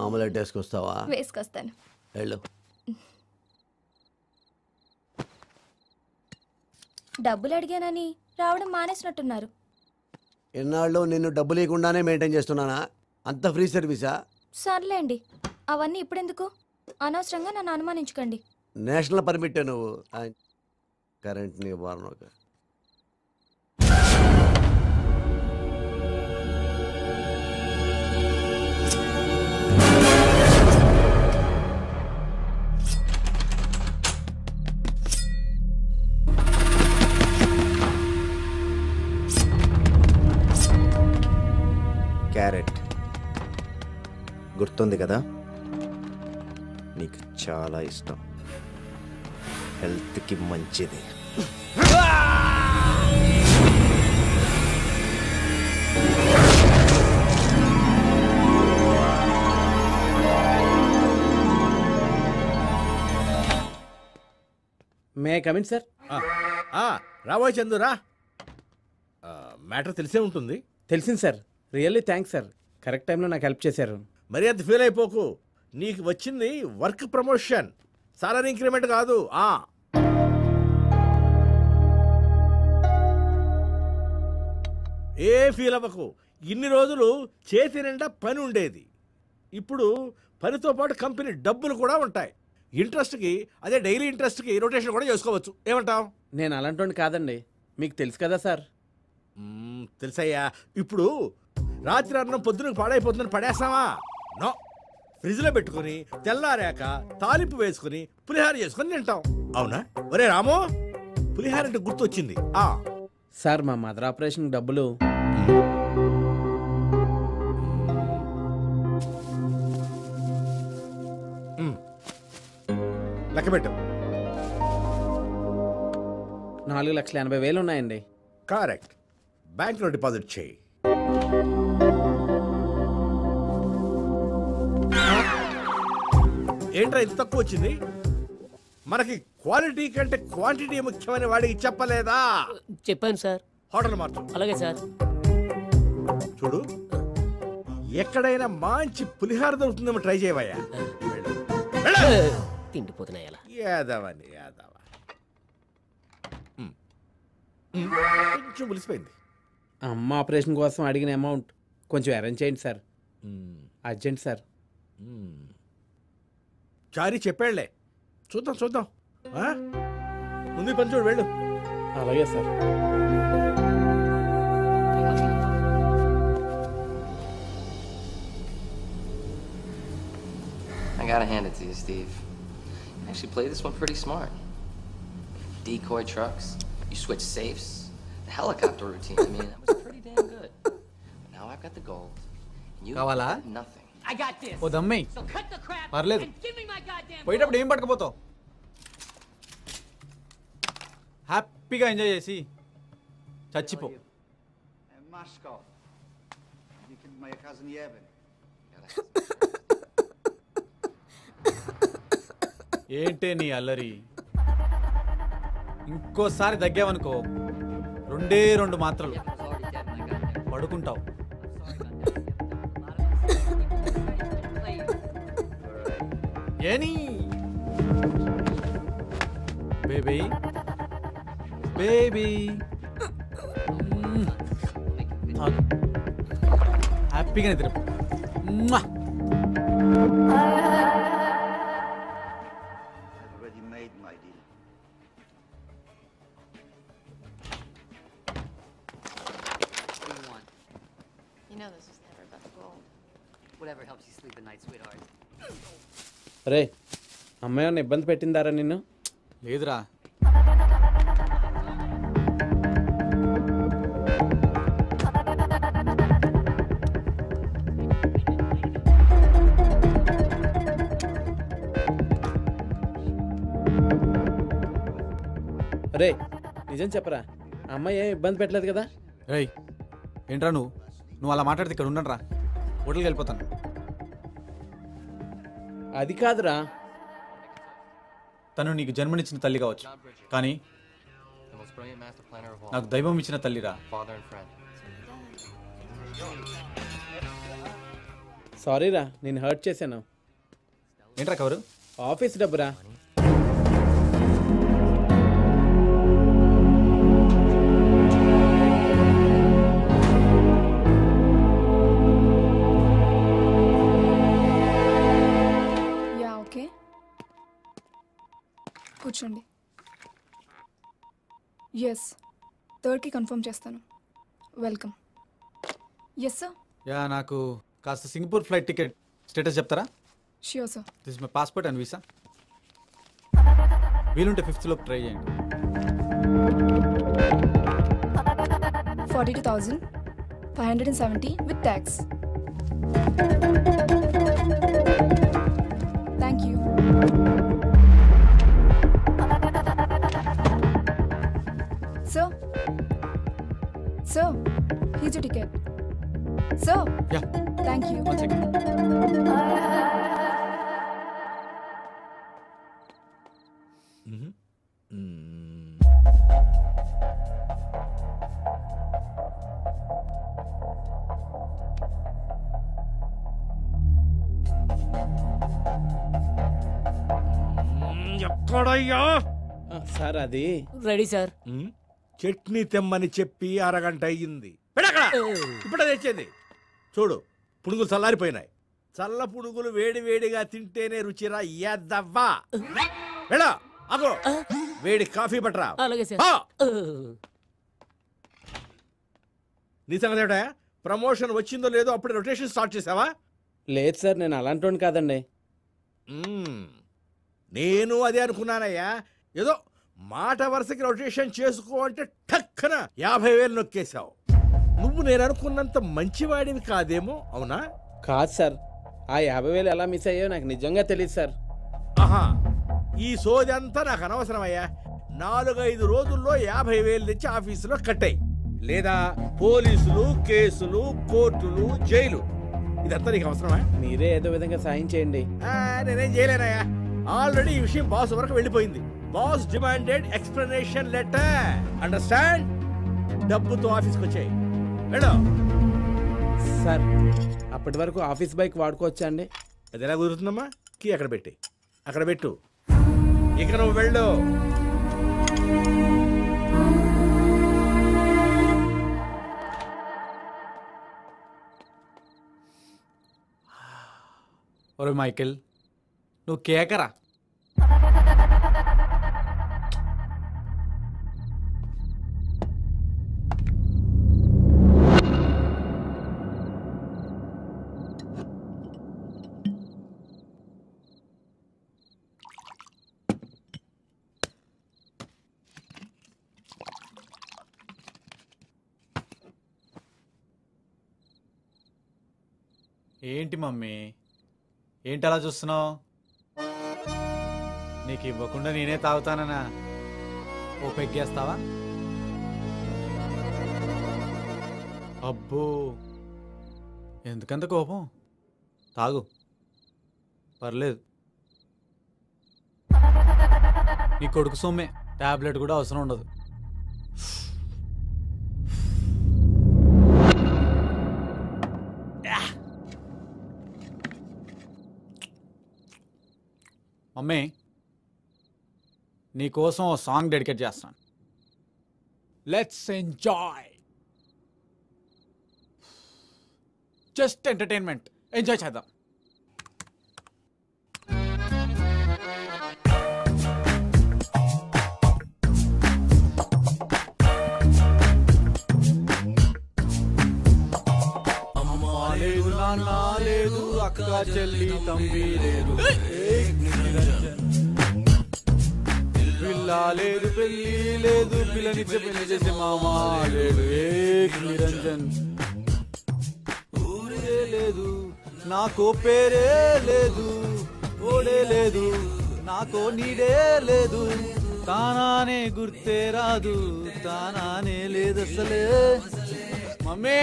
Omelette వేసుకొస్తావా? వేసుకొస్తాను. వెళ్ళు. డబ్బులు అడిగానని రావడం మానేసినట్టున్నారు. ఎన్నాళ్ళు నిన్ను డబ్బు లేకుండానే మెయింటైన్ చేస్తున్నానా? అంత ఫ్రీ సర్వీసా? సర్లేండి, అవన్నీ ఇప్పుడెందుకు? అనవసరంగా నన్ను అనుమానించకండి. నేషనల్ పర్మిట్ నువ్వు కరెంట్ నివారణ. క్యారెట్ గుర్తుంది కదా, నీకు చాలా ఇష్టం, హెల్త్కి మంచిది. May come in sir? రాబోయ్ చందురా, మ్యాటర్ తెలిసే ఉంటుంది. తెలిసింది sir. Really thanks sir, correct టైంలో నాకు హెల్ప్ చేశారు. మరి అంత ఫీల్ అయిపోకు, నీకు వచ్చింది వర్క్ ప్రమోషన్, సాలరీ ఇంక్రిమెంట్ కాదు. ఏ ఫీల్ అవ్వకు, ఇన్ని రోజులు చేతి నిండా పని ఉండేది, ఇప్పుడు పనితో పాటు కంపెనీ డబ్బులు కూడా ఉంటాయి. ఇంట్రెస్ట్కి అదే డైలీ ఇంట్రెస్ట్కి రొటేషన్ కూడా చేసుకోవచ్చు. ఏమంటావు? నేను అలాంటి కాదండి, మీకు తెలుసు కదా సార్. తెలుసయ్యా. ఇప్పుడు రాత్రి అన్నం పొద్దునకు పాడైపోతుందని పడేస్తావా? నో, ఫ్రిడ్జ్లో పెట్టుకుని తెల్లారాక తాలింపు వేసుకుని పులిహార చేసుకుని తింటాం. అవునా? ఒరే రామో, పులిహార అంటే గుర్తొచ్చింది. సార్, మా మదర్ ఆపరేషన్ డబ్బులు లెక్కబెట్టు. 4,80,000 ఉన్నాయండి. కరెక్ట్, బ్యాంక్లో డిపాజిట్ చేయి. ఏంట్రా ఇంత తక్కువ వచ్చింది? మనకి క్వాలిటీ కంటే క్వాంటిటీ ముఖ్యమని వాడికి చెప్పలేదా? చెప్పాను సార్. హోటల్ మార్చు. అలాగే సార్. చూడు, ఎక్కడైనా మంచి పులిహార దొరుకుతుందేమో ట్రై చేయవయ్యా. తిండిపోతున్నాయి అలా. యాదవని యాదవ. కొంచెం పులిసిపోయింది. అమ్మ ఆపరేషన్ కోసం అడిగిన అమౌంట్ కొంచెం అరేంజ్ చేయండి సార్, అర్జెంట్ సార్. చారీ చెప్పాళ్లే, చూద్దాం చూద్దాం. ముందు పని చూడు, వెళ్ళు. అలాగే sir. I gotta hand it to you, Steve. You actually played this one pretty smart. Decoy trucks, you switch safes, the helicopter routine. I mean, that was pretty damn good. But now I've got the gold, and you got nothing. I got this. ఓ దమ్మే, So cut the crap పర్లేదు. and give me my goddamn. పోయేటప్పుడు ఏం పట్టుకుపోతావు? హ్యాపీగా enjoy చేసి చచ్చిపో. ఏంటే నీ అల్లరి? ఇంకోసారి దగ్గావనుకో 2 మాత్రలు పడుకుంటావు. ఏని బేబీ బేబీ, హ్యాపీగా నిద్ర. రే, అమ్మాయి ఏమన్నా ఇబ్బంది పెట్టిందారా నిన్ను? లేదురా. రే, నిజం చెప్పరా, అమ్మాయి ఏం ఇబ్బంది పెట్టలేదు కదా? రేయ్, ఏంట్రా నువ్వు అలా మాట్లాడితే ఇక్కడ ఉండరా, హోటల్కి వెళ్ళిపోతాను. అది కాదురా. తను నీకు జన్మనిచ్చిన తల్లి కావచ్చు, కానీ The most brilliant master planner of all. నాకు దైవం ఇచ్చిన తల్లిరా. Father and friend. సారీరా నేను హర్ట్ చేశాను. ఏంట్రా కవరు? ఆఫీస్ డబ్బురా. యా ఓకే, కూర్చోండి. ఎస్, 3కి కన్ఫర్మ్ చేస్తాను. వెల్కమ్. Yes sir. యా, నాకు కాస్త సింగపూర్ ఫ్లైట్ టికెట్ స్టేటస్ చెప్తారా? Sure sir. This my passport and visa. వీలుంటే 5th లోపు ట్రై చేయండి. 42,570 with tax. Thank you. Sir, here's your ticket. Sir. Yeah. Thank you. 1 second. ఎక్కడయ్యా? Sir అది ready sir. Chutney తెమ్మని చెప్పి అరగంట అయ్యింది. పెడక్కడ ఇప్పుడే తెచ్చేది. చూడు, పునుగులు చల్లారిపోయినాయి. చల్ల పునుగులు వేడి వేడిగా తింటేనే రుచిరా ఎద్దవ్వా. వెళ్ళా అగో, వేడి కాఫీ పట్టరా. అలాగే సార్. ఆ! నీ సంగతి ఏమిటా? ప్రమోషన్ వచ్చిందో లేదో అప్పుడు రొటేషన్ స్టార్ట్ చేసావా? లేదు సార్, నేను అలాంటి కాదండి. నేను అదే అనుకున్నానయ్యా. ఏదో మాట వరుసకి రొటేషన్ చేసుకో అంటే టక్కన 50,000 నొక్కేశావు. నువ్వు నేను అనుకున్నంత మంచివాడివి కాదేమో. అవునా? కాదు సార్, ఆ 50,000 ఎలా మిస్ అయ్యో నాకు నిజంగా తెలియదు సార్. ఆహా, ఈ సోది అంతా నాకు అనవసరమయ్యా. 4-5 రోజుల్లో 50,000 తెచ్చి ఆఫీసులో కట్టాయి. లేదా పోలీసులు, కేసులు, కోర్టులు, జైలు, ఇదంతా నీకు అవసరమా? మీరే ఏదో విధంగా సాయం చేయండి. నేనేం చేయలేనయ్యా. ఆల్రెడీ ఈ విషయం బాస్ వరకు వెళ్ళిపోయింది. Boss demanded explanation letter. Understand? డబ్బుతో ఆఫీస్కి వచ్చాయి. వెళ్ళు. సార్, అప్పటి వరకు ఆఫీస్ బైక్ వాడుకోవచ్చా అండి? అది ఎలా కుదురుతుందమ్మా? కీ అక్కడ పెట్టి అక్కడ పెట్టు. ఇక నువ్వు వెళ్ళు. ఒరే మైకేల్, నువ్వు కేకరా. ఏంటి మమ్మీ, ఏంటి అలా చూస్తున్నావు? నీకు ఇవ్వకుండా నేనే తాగుతానన్నా ఓ పెగ్గేస్తావా? అబ్బో, ఎందుకంత కోపం? తాగు, పర్లేదు. నీ కొడుకు సొమ్మే, టాబ్లెట్ కూడా అవసరం ఉండదు. మమ్మీ, నీకోసం ఓ సాంగ్ డెడికేట్ చేస్తాను. Let's enjoy, just entertainment, enjoy చేద్దాం. అమ్మా లేదు, నాన్న లేదు, అక్క చెల్లి తమ్మి లేదు, పిల్ల లేదు, పెళ్ళి లేదు, పిల్లనిచ్చే పెళ్లి చేసే మామా లేడు, ఏక్ నిరంజన్. ఊరే లేదు, నాకో పేరే లేదు, ఓడే లేదు, నాకో నీడే లేదు, తానానే గుర్తే రాదు, తానానే లేదు అసలే. మమ్మీ,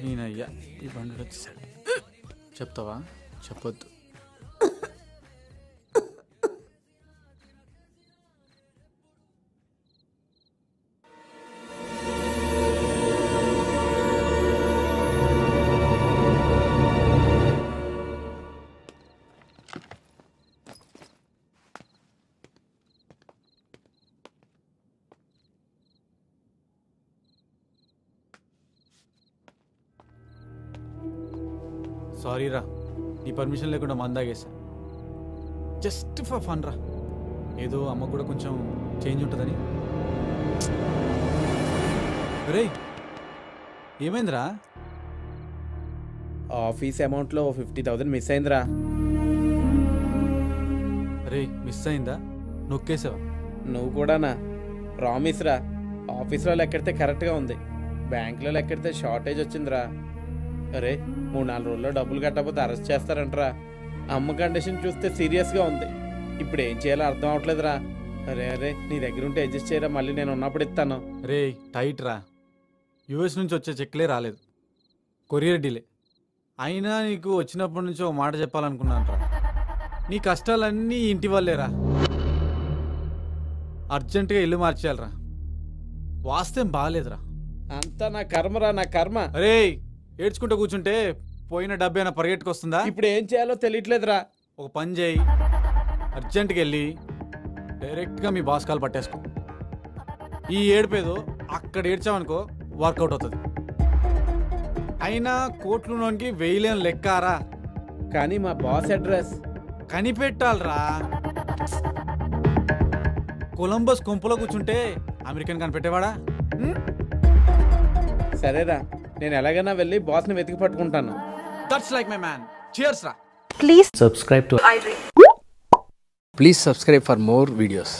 నేనయ్యా ఈ బండి వచ్చేసాడు. చెప్తావా? చెప్పొద్దు. సారీ రా, నీ పర్మిషన్ లేకుండా మందాగేసా. జస్ట్ ఫర్ ఫన్ రా, ఏదో అమ్మకు కూడా కొంచెం చేంజ్ ఉంటుందని. రే ఏమైందిరా? ఆఫీస్ అమౌంట్లో 50,000 మిస్ అయిందిరా. రే మిస్ అయిందా? నొక్కేసావా? నువ్వు కూడానా? ప్రామిస్ రా, ఆఫీస్లో లెక్కెడితే కరెక్ట్గా ఉంది, బ్యాంకులో లెక్కెడితే షార్టేజ్ వచ్చిందిరా. అరే 3-4 రోజుల్లో డబ్బులు కట్టకపోతే అరెస్ట్ చేస్తారంటరా. అమ్మ కండిషన్ చూస్తే సీరియస్గా ఉంది. ఇప్పుడు ఏం చేయాలో అర్థం అవట్లేదురా. అరే నీ దగ్గర ఉంటే అడ్జస్ట్ చేయరా, మళ్ళీ నేను ఉన్నప్పుడు ఇస్తాను. రే టైట్ రా, యూఎస్ నుంచి వచ్చే చెక్లే రాలేదు, కొరియర్ డిలే. అయినా నీకు వచ్చినప్పటి నుంచి ఒక మాట చెప్పాలనుకున్నాను రా, నీ కష్టాలన్నీ ఇంటి వల్లేరా. అర్జెంటుగా ఇల్లు మార్చేయాలరా, వాస్తవం బాగాలేదురా. అంతా నా కర్మరా, నా కర్మ. అరే ఏడ్చుకుంటూ కూర్చుంటే పోయిన డబ్బేనా పరిగెట్టుకొస్తుందా? ఇప్పుడు ఏం చేయాలో తెలియట్లేదురా. ఒక పని చేయి, అర్జెంటుగా వెళ్ళి డైరెక్ట్గా మీ బాస్ కాల్ పట్టేసుకో. ఈ ఏడిపేదో అక్కడ ఏడ్చావనుకో వర్కౌట్ అవుతుంది. అయినా కోట్లులోనికి వేయలేని లెక్కారా, కానీ మా బాస్ అడ్రస్ కనిపెట్టాలరా. కొలంబస్ కొంపలో కూర్చుంటే అమెరికన్ కనిపెట్టేవాడా? సరేరా, నేను ఎలాగైనా వెళ్ళి బాస్ని వెతికి పట్టుకుంటాను. That's like my man. Cheers రా. Please subscribe for more videos.